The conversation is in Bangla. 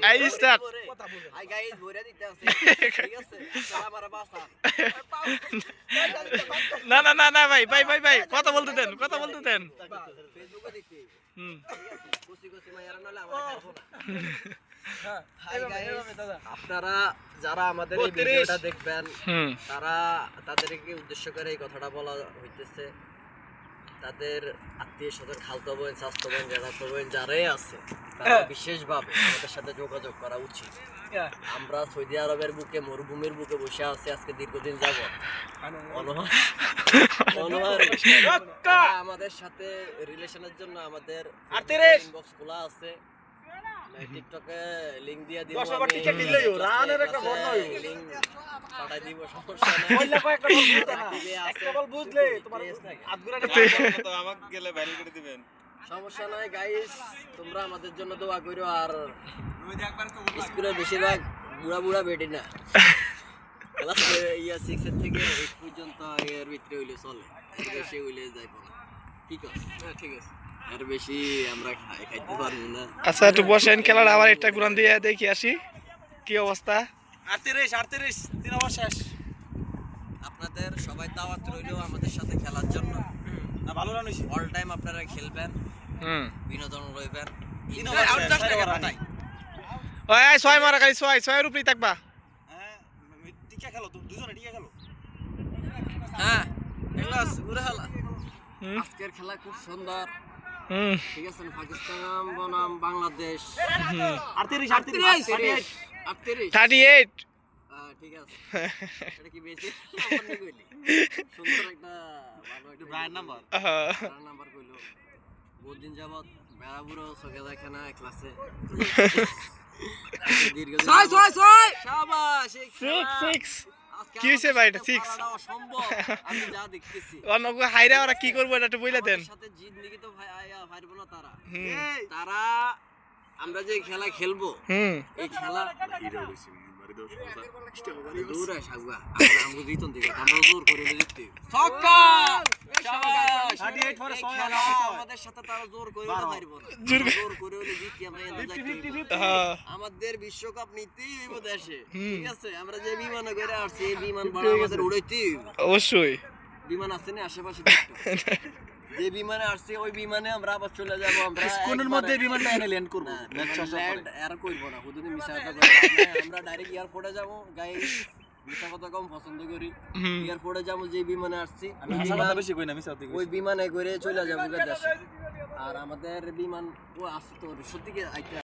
আই স্টার্ট আই গাইস ভরে দিতে আছে ঠিক আছে সারা মারা বাসা না না না না ভাই ভাই ভাই ভাই কথা বলতে দেন ফেসবুকে দেখতে হুম ঠিক আছে কুচি কুচি মাইয়ারা নালে আমরা খাবো না হাই গাইস আপনারা যারা আমাদের এই ভিডিওটা দেখবেন তারা তাদেরকে উদ্দেশ্য করে এই কথাটা বলা হইতেছে তাদের আত্মীয়-স্বজন খালতো বোন চাচতো বোন জ্যাঠাতো বোন যারাই আছে তারা বিশেষভাবে আমাদের সাথে যোগাযোগ করা উচিত আমরা সৌদি আরবের বুকে মরুভূমির বুকে বসে আছি আজকে দীর্ঘদিন যাবত আমাদের সাথে রিলেশনের জন্য আমাদের ইনবক্স খোলা আছে টিকটকে লিংক দিয়ে দিব লিংক পাঠাই দিব সমস্যা নাই সমস্যা নাই গাইস তোমরা আমাদের জন্য দোয়া করো আর স্কুলে বেশিরভাগ বুড়া বুড়া বেটি না ক্লাস 6 এর থেকে 8 পর্যন্ত এর ভিতরে হইলে চলে বেশি হইলে যাইবো না ঠিক আছে হ্যাঁ ঠিক আছে এর বেশি আমরা খাইতে পারবো না আচ্ছা একটু বসেন খেলাটা আবার একটা ঘুরান দিয়ে দেখি আসি কি অবস্থা 38 3 ওভার শেষ আপনাদের সবাই দাওয়াত রইলো আমাদের সাথে খেলার জন্য না ভালো রান হইছে অল টাইম আপনারা খেলবেন বিনোদন লইবেন 3 ওভার শেষ ওই 6 মারা খালি 6 এর উপরেই থাকবা হ্যাঁ টিকা খেলো তো দুজনে টিকা খেলো হ্যাঁ এগুলা উড়ে খেলা আজকের খেলা খুব সুন্দর ঠিক আছে পাকিস্তান বনাম বাংলাদেশ 38 ঠিক আছে এটা কি বেশি নাম্বার কইলি সুন্দর একটা ভালো একটা ব্রান্ড নাম্বার কইলো বহুত দিন যাবত বেড়াবুড়ো সকে দেখে না ক্লাসে দীর্ঘ 6 শাবাশ 6 কি হইছে ভাই এটা 6 অসম্ভব আমি যা দেখতেছি অনক হাইরা ওরা কি করব এটা একটু বইলা দেন সাথে জিত নিকি তো ভাই পারবো না তারা আমরা যে খেলা খেলবো এই খেলা দূরে সাগুয়া আমরা জিতন দিকে আমরা জোর করে জিততে ছক্কা শাবাশ 38 পরে 6 আমাদের সাথে তারা জোর করে পারবো না জোর করে হলে জিতি আমরা এত যাইতে আমাদের বিশ্বকাপ নিতেই হইব দেশে ঠিক আছে আমরা যে বিমান করে আসছি এই বিমান বড় আমাদের উড়াইতেই অবশ্যই বিমান আছে না আশেপাশে যে বিমানে আসছে ওই বিমানে আমরা আবার চলে যাব আমরা কোনের মধ্যে বিমানটা এনে ল্যান্ড করব ল্যান্ড আর করব না হুদুনি মিছা কথা আমরা ডাইরেক্ট এয়ারপোর্টে যাব গাইস মিছা কথা কম পছন্দ করি এয়ারপোর্টে যাব যে বিমানে আসছি বেশি কই না মিছা কথা ওই বিমানে করে চলে যাব দেশে আর আমাদের বিমান ও আসছে তো সত্যি কি